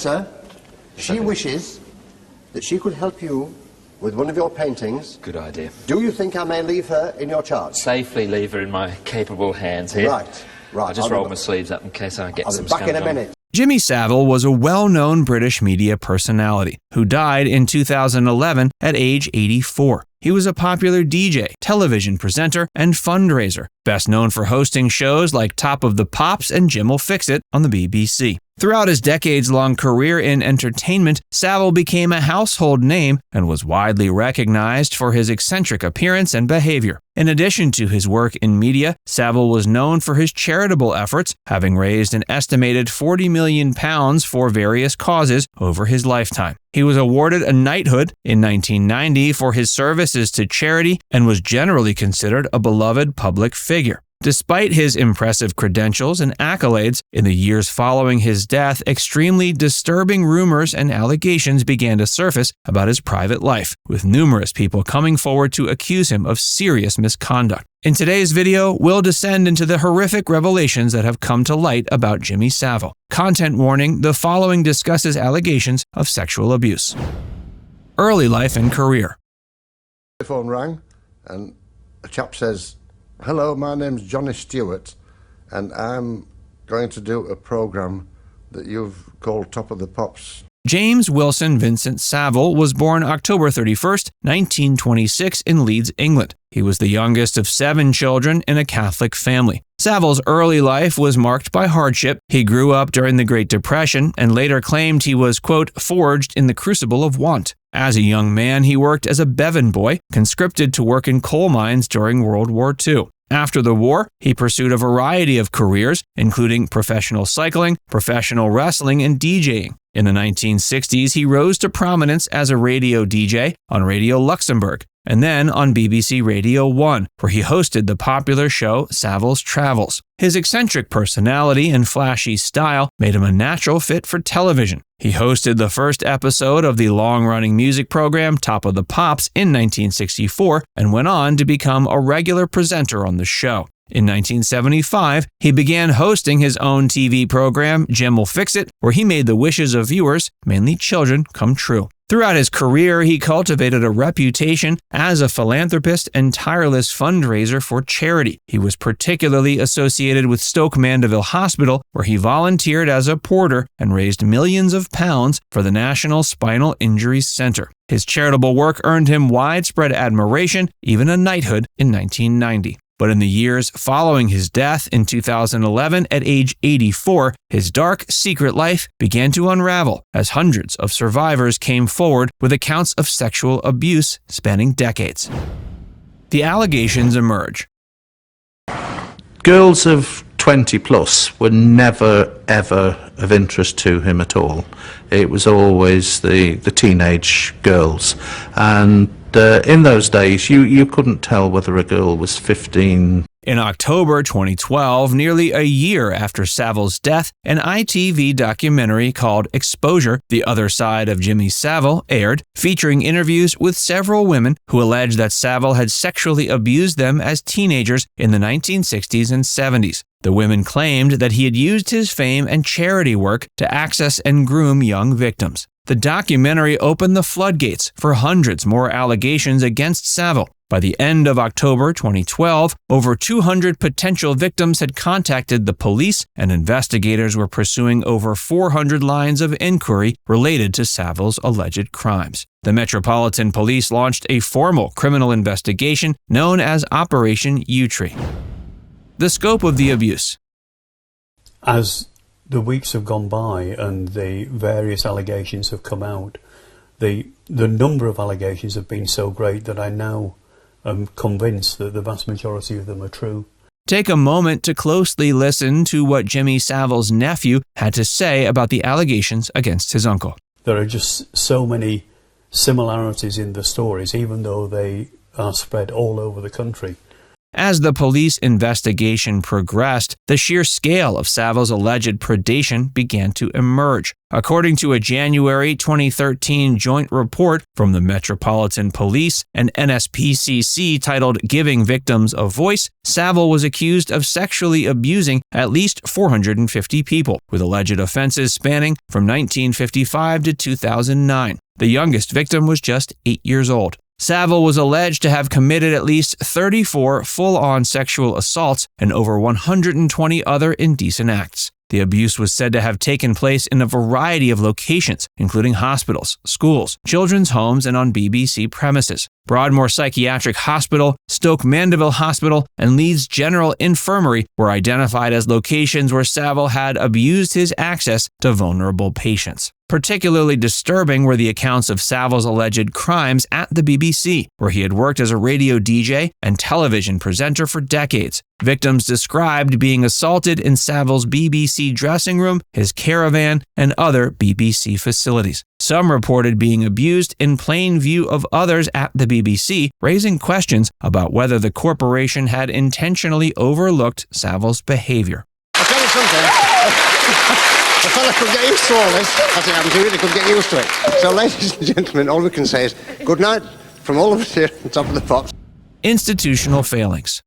Sir, she wishes that she could help you with one of your paintings. Good idea. Do you think I may leave her in your charge? Safely leave her in my capable hands here. Right. I'll just roll my sleeves up in case I get some I'll be back in a minute. Jimmy Savile was a well-known British media personality who died in 2011 at age 84. He was a popular DJ, television presenter, and fundraiser, best known for hosting shows like Top of the Pops and Jim'll Fix It on the BBC. Throughout his decades-long career in entertainment, Savile became a household name and was widely recognized for his eccentric appearance and behavior. In addition to his work in media, Savile was known for his charitable efforts, having raised an estimated £40 million for various causes over his lifetime. He was awarded a knighthood in 1990 for his services to charity and was generally considered a beloved public figure. Despite his impressive credentials and accolades, in the years following his death, extremely disturbing rumors and allegations began to surface about his private life, with numerous people coming forward to accuse him of serious misconduct. In today's video, we'll descend into the horrific revelations that have come to light about Jimmy Savile. Content warning: the following discusses allegations of sexual abuse. Early life and career. The phone rang and a chap says, "Hello, my name's Johnny Stewart and I'm going to do a programme that you've called Top of the Pops." James Wilson Vincent Savile was born October 31st, 1926 in Leeds, England. He was the youngest of 7 children in a Catholic family. Savile's early life was marked by hardship. He grew up during the Great Depression and later claimed he was, quote, forged in the crucible of want. As a young man, he worked as a Bevan boy, conscripted to work in coal mines during World War II. After the war, he pursued a variety of careers, including professional cycling, professional wrestling, and DJing. In the 1960s, he rose to prominence as a radio DJ on Radio Luxembourg, and then on BBC Radio 1, where he hosted the popular show Savile's Travels. His eccentric personality and flashy style made him a natural fit for television. He hosted the first episode of the long-running music program Top of the Pops in 1964 and went on to become a regular presenter on the show. In 1975, he began hosting his own TV program, Jim'll Fix It, where he made the wishes of viewers, mainly children, come true. Throughout his career, he cultivated a reputation as a philanthropist and tireless fundraiser for charity. He was particularly associated with Stoke Mandeville Hospital, where he volunteered as a porter and raised millions of pounds for the National Spinal Injury Center. His charitable work earned him widespread admiration, even a knighthood in 1990. But in the years following his death in 2011 at age 84, his dark, secret life began to unravel as hundreds of survivors came forward with accounts of sexual abuse spanning decades. The allegations emerge. Girls of 20 plus were never, ever of interest to him at all. It was always the teenage girls. And in those days, you couldn't tell whether a girl was 15. In October 2012, nearly a year after Savile's death, an ITV documentary called Exposure: The Other Side of Jimmy Savile aired, featuring interviews with several women who alleged that Savile had sexually abused them as teenagers in the 1960s and 70s. The women claimed that he had used his fame and charity work to access and groom young victims. The documentary opened the floodgates for hundreds more allegations against Savile. By the end of October 2012, over 200 potential victims had contacted the police, and investigators were pursuing over 400 lines of inquiry related to Savile's alleged crimes. The Metropolitan Police launched a formal criminal investigation known as Operation U-Tree. The scope of the abuse. As the weeks have gone by and the various allegations have come out, the number of allegations have been so great that I now am convinced that the vast majority of them are true. Take a moment to closely listen to what Jimmy Savile's nephew had to say about the allegations against his uncle. There are just so many similarities in the stories, even though they are spread all over the country. As the police investigation progressed, the sheer scale of Savile's alleged predation began to emerge. According to a January 2013 joint report from the Metropolitan Police and NSPCC titled Giving Victims a Voice, Savile was accused of sexually abusing at least 450 people, with alleged offenses spanning from 1955 to 2009. The youngest victim was just 8 years old. Savile was alleged to have committed at least 34 full-on sexual assaults and over 120 other indecent acts. The abuse was said to have taken place in a variety of locations, including hospitals, schools, children's homes, and on BBC premises. Broadmoor Psychiatric Hospital, Stoke Mandeville Hospital, and Leeds General Infirmary were identified as locations where Savile had abused his access to vulnerable patients. Particularly disturbing were the accounts of Savile's alleged crimes at the BBC, where he had worked as a radio DJ and television presenter for decades. Victims described being assaulted in Savile's BBC dressing room, his caravan, and other BBC facilities. Some reported being abused in plain view of others at the BBC, raising questions about whether the corporation had intentionally overlooked Savile's behavior. I'll tell you something. The fella could get used to all this. As it happened to you, they could get used to it. So, ladies and gentlemen, all we can say is good night from all of us here on Top of the Pops. Institutional failings.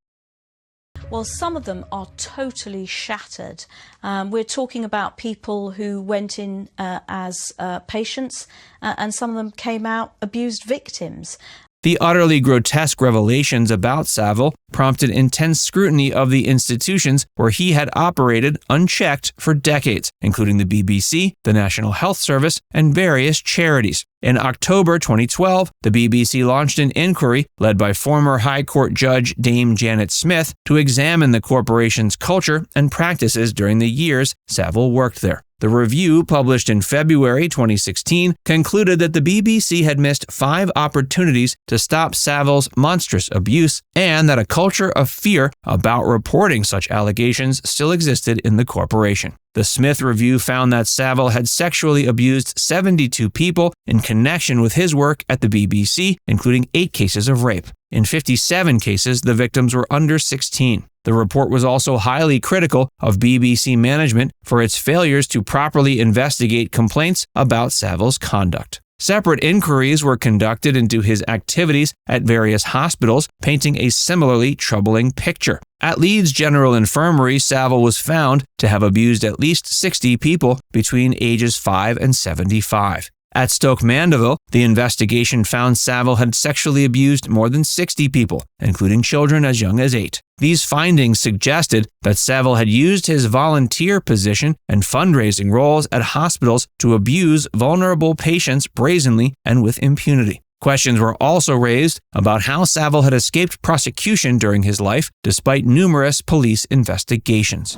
Well, some of them are totally shattered. We're talking about people who went in as patients, and some of them came out abused victims. The utterly grotesque revelations about Savile prompted intense scrutiny of the institutions where he had operated unchecked for decades, including the BBC, the National Health Service, and various charities. In October 2012, the BBC launched an inquiry led by former High Court Judge Dame Janet Smith to examine the corporation's culture and practices during the years Savile worked there. The review, published in February 2016, concluded that the BBC had missed 5 opportunities to stop Savile's monstrous abuse and that a culture of fear about reporting such allegations still existed in the corporation. The Smith review found that Savile had sexually abused 72 people in connection with his work at the BBC, including 8 cases of rape. In 57 cases, the victims were under 16. The report was also highly critical of BBC management for its failures to properly investigate complaints about Savile's conduct. Separate inquiries were conducted into his activities at various hospitals, painting a similarly troubling picture. At Leeds General Infirmary, Savile was found to have abused at least 60 people between ages 5 and 75. At Stoke Mandeville, the investigation found Savile had sexually abused more than 60 people, including children as young as 8. These findings suggested that Savile had used his volunteer position and fundraising roles at hospitals to abuse vulnerable patients brazenly and with impunity. Questions were also raised about how Savile had escaped prosecution during his life despite numerous police investigations.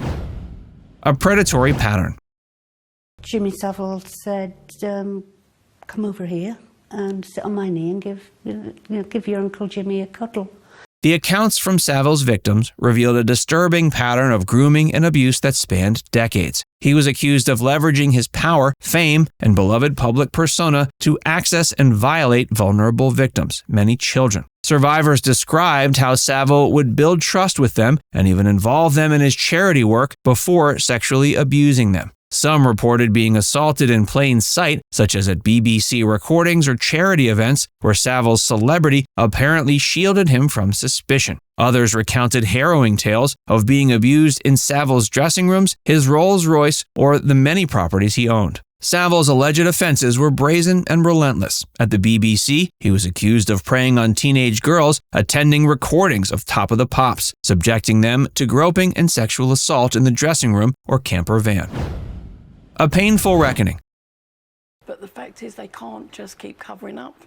A predatory pattern. Jimmy Savile said, come over here and sit on my knee and give your Uncle Jimmy a cuddle. The accounts from Savile's victims revealed a disturbing pattern of grooming and abuse that spanned decades. He was accused of leveraging his power, fame, and beloved public persona to access and violate vulnerable victims, many children. Survivors described how Savile would build trust with them and even involve them in his charity work before sexually abusing them. Some reported being assaulted in plain sight, such as at BBC recordings or charity events where Savile's celebrity apparently shielded him from suspicion. Others recounted harrowing tales of being abused in Savile's dressing rooms, his Rolls-Royce, or the many properties he owned. Savile's alleged offenses were brazen and relentless. At the BBC, he was accused of preying on teenage girls, attending recordings of Top of the Pops, subjecting them to groping and sexual assault in the dressing room or camper van. A painful reckoning. But the fact is they can't just keep covering up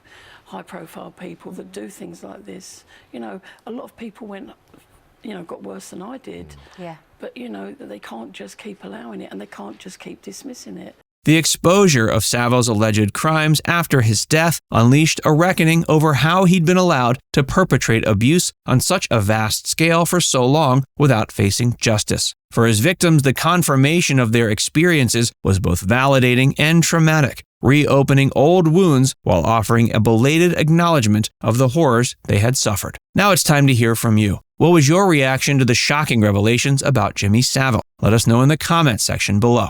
high-profile people that do things like this. You know, a lot of people got worse than I did. Yeah. But, they can't just keep allowing it and they can't just keep dismissing it. The exposure of Savile's alleged crimes after his death unleashed a reckoning over how he'd been allowed to perpetrate abuse on such a vast scale for so long without facing justice. For his victims, the confirmation of their experiences was both validating and traumatic, reopening old wounds while offering a belated acknowledgement of the horrors they had suffered. Now it's time to hear from you. What was your reaction to the shocking revelations about Jimmy Savile? Let us know in the comments section below.